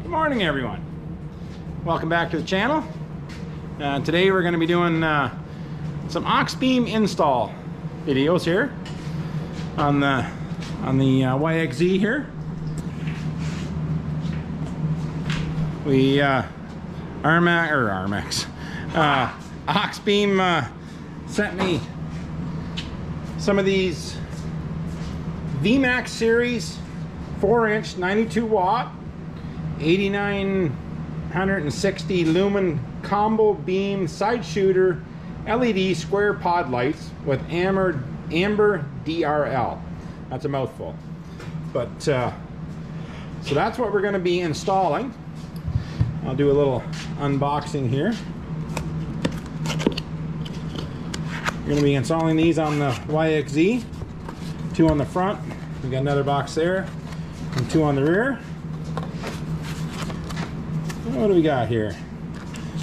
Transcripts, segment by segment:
Good morning, everyone. Welcome back to the channel. Today we're going to be doing some aux beam install videos here on the YXZ here. We aux beam sent me some of these VMAX series 4-inch 92 watt 8960 lumen combo beam side shooter LED square pod lights with amber DRL. That's a mouthful, but so that's what we're going to be installing. I'll do a little unboxing here. We're going to be installing these on the YXZ. 2 on the front. We got another box there, and 2 on the rear. What do we got here?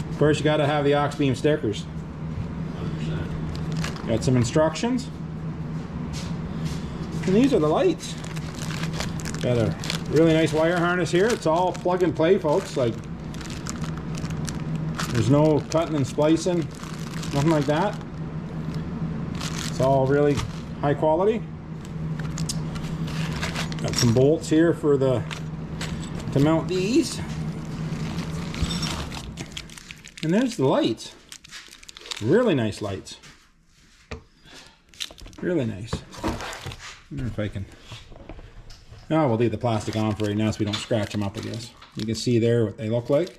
Of course, you got to have the aux beam stickers. 100%. Got some instructions. And these are the lights. Got a really nice wire harness here. It's all plug and play, folks. Like, there's no cutting and splicing, nothing like that. It's all really high quality. Got some bolts here for to mount these. And there's the lights. Really nice lights. Really nice. I wonder if I can... Oh, we'll leave the plastic on for right now so we don't scratch them up, I guess. You can see there what they look like.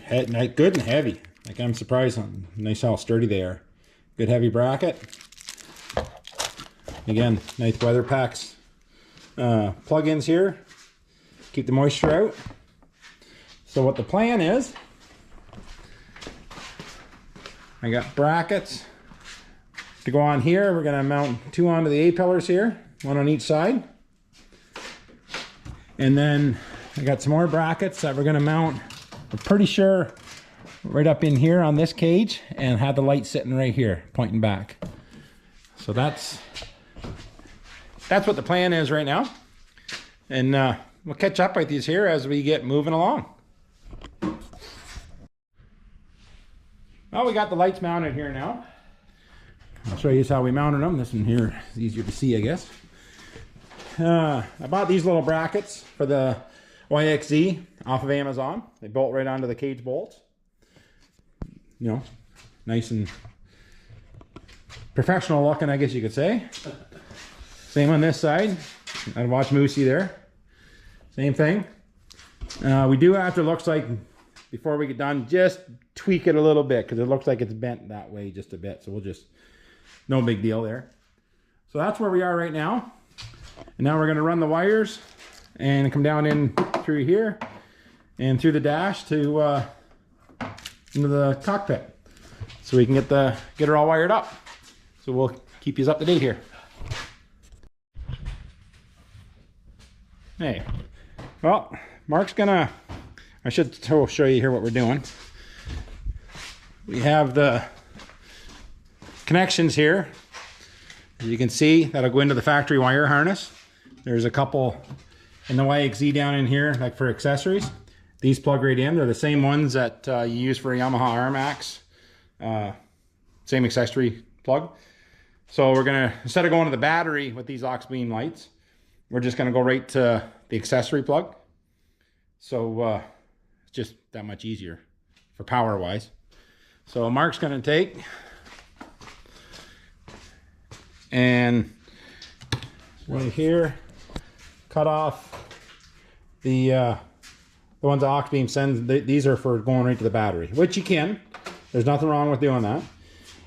Good and heavy. Like, I'm surprised on nice how sturdy they are. Good heavy bracket. Again, nice weather packs. Plug-ins here. Keep the moisture out. So what the plan is, I got brackets to go on here. We're going to mount 2 onto the A-pillars here, 1 on each side. And then I got some more brackets that we're going to mount, I'm pretty sure, right up in here on this cage, and have the light sitting right here, pointing back. So that's what the plan is right now. And we'll catch up with these here as we get moving along. Well, we got the lights mounted here now. I'll show you how we mounted them. This one here is easier to see, I guess. I bought these little brackets for the YXZ off of Amazon. They bolt right onto the cage bolts. You know, nice and professional looking, I guess you could say. Same on this side. I'd watch Moosey there. Same thing. We do have to, looks like, before we get done, just tweak it a little bit because it looks like it's bent that way just a bit. So we'll just, no big deal there. So that's where we are right now. And now we're going to run the wires and come down in through here and through the dash to into the cockpit, so we can get her all wired up. So we'll keep you up to date here. Hey, well, Mark's gonna, I should show you here what we're doing. We have the connections here. As you can see, that'll go into the factory wire harness. There's a couple in the YXZ down in here, like for accessories. These plug right in. They're the same ones that you use for a Yamaha RMAX. Same accessory plug. So we're gonna, instead of going to the battery with these aux beam lights, we're just gonna go right to the accessory plug. So it's just that much easier for power wise. So Mark's gonna take and right here cut off the ones that aux beam sends. These are for going right to the battery, which you can. There's nothing wrong with doing that,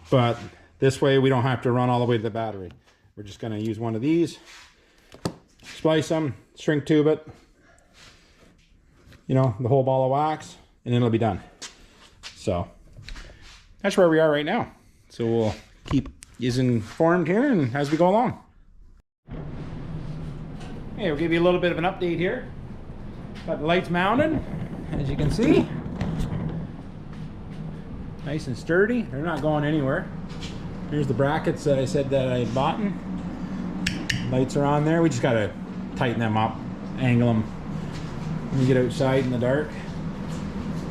but this way we don't have to run all the way to the battery. We're just going to use one of these, splice them, shrink tube it, you know, the whole ball of wax, and it'll be done. So that's where we are right now. So we'll keep you informed here and as we go along. Hey, we'll give you a little bit of an update here. Got the lights mounted, as you can see. Nice and sturdy. They're not going anywhere. Here's the brackets that I said that I had bought. Lights are on there. We just got to tighten them up, angle them, when you get outside in the dark.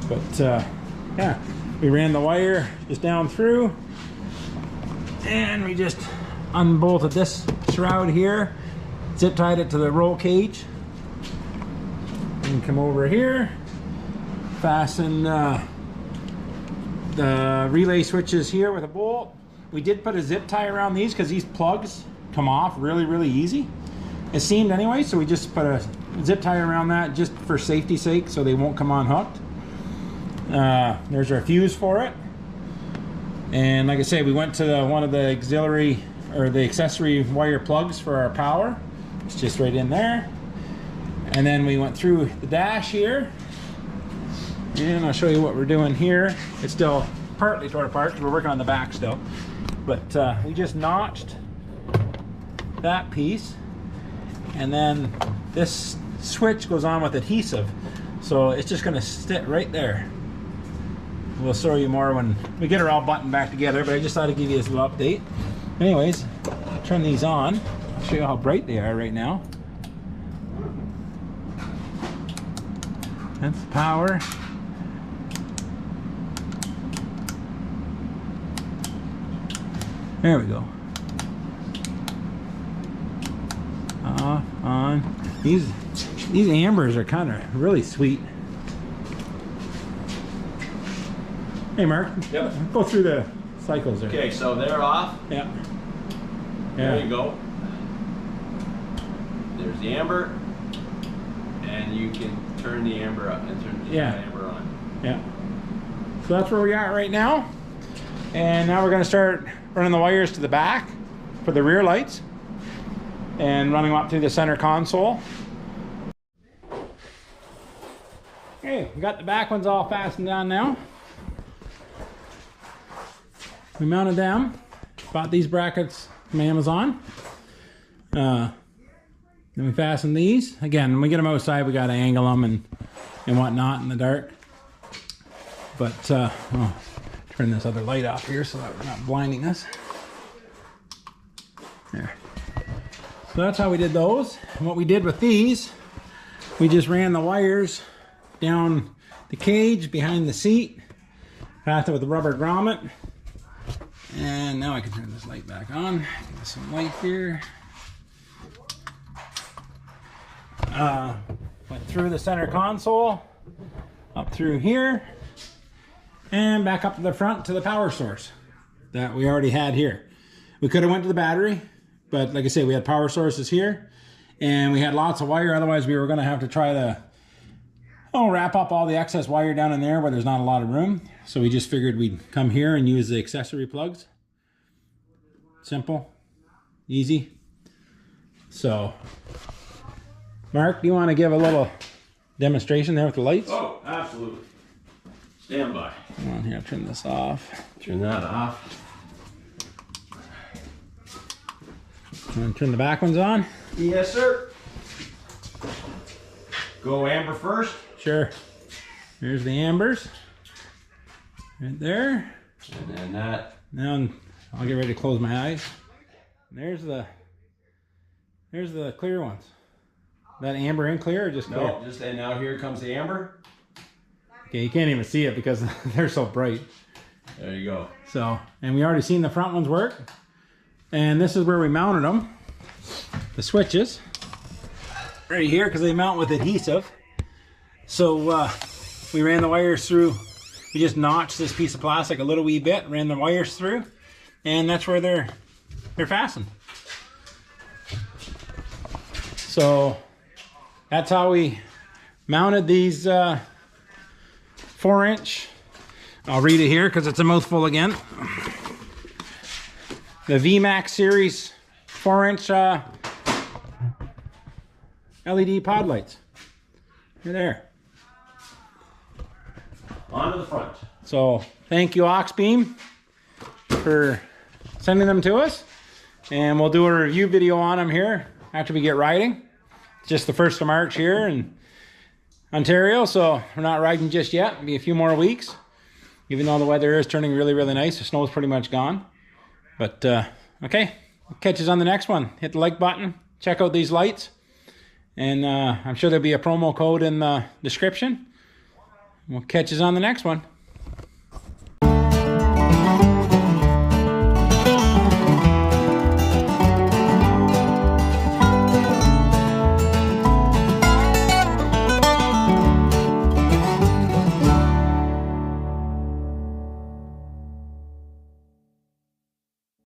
But yeah, we ran the wire just down through, and we just unbolted this shroud here, zip tied it to the roll cage, and come over here, fasten the relay switches here with a bolt. We did put a zip tie around these because these plugs come off really easy. It seemed anyway, so we just put a zip tie around that just for safety's sake so they won't come unhooked. There's our fuse for it. And like I say, we went to one of the auxiliary or the accessory wire plugs for our power. It's just right in there. And then we went through the dash here. And I'll show you what we're doing here. It's still partly torn apart because we're working on the back still. But we just notched that piece. And then this switch goes on with adhesive. So it's just gonna sit right there. We'll show you more when we get her all buttoned back together, but I just thought I'd give you this little update. Anyways, turn these on. I'll show you how bright they are right now. That's the power. There we go. Off, on. These ambers are kind of really sweet. Hey Mark, yep. Go through the cycles there. Okay, so they're off. Yeah. There you go. There's the amber, and you can turn the amber up and turn the amber on. Yeah. So that's where we are right now. And now we're going to start running the wires to the back for the rear lights and running them up through the center console. Okay, we got the back ones all fastened down now. We mounted them. Bought these brackets from Amazon. Then we fastened these. Again, when we get them outside, we got to angle them and whatnot in the dark. But oh, turn this other light off here so that we're not blinding us. There. So that's how we did those. And what we did with these, we just ran the wires down the cage behind the seat, passed it with a rubber grommet. And now I can turn this light back on. Give us some light here. Went through the center console, up through here, and back up to the front to the power source that we already had here. We could have went to the battery, but like I say, we had power sources here, and we had lots of wire. Otherwise, we were going to have to try to wrap up all the excess wire down in there where there's not a lot of room. So we just figured we'd come here and use the accessory plugs. Simple, easy. So, Mark, do you want to give a little demonstration there with the lights? Oh, absolutely. Stand by. Come on here, I'll turn this off. Turn that off. And turn the back ones on? Yes, sir. Go amber first. Sure. Here's the ambers. Right there. And then that. Now I'll get ready to close my eyes. And there's the clear ones. That amber and clear or just clear? No, just and now here comes the amber. Okay, you can't even see it because they're so bright. There you go. So, and we already seen the front ones work. And this is where we mounted them. The switches. Right here because they mount with adhesive. So we ran the wires through. We just notched this piece of plastic a little wee bit, ran the wires through, and that's where they're fastened. So that's how we mounted these 4-inch. I'll read it here because it's a mouthful again. The VMAX series 4-inch LED pod lights. You're there. On to the front. So thank you, Oxbeam, for sending them to us. And we'll do a review video on them here after we get riding. It's just the 1st of March here in Ontario, so we're not riding just yet. It'll be a few more weeks. Even though the weather is turning really, really nice. The snow's pretty much gone. But, okay. Catch us on the next one. Hit the like button. Check out these lights. And I'm sure there'll be a promo code in the description. We'll catch you on the next one.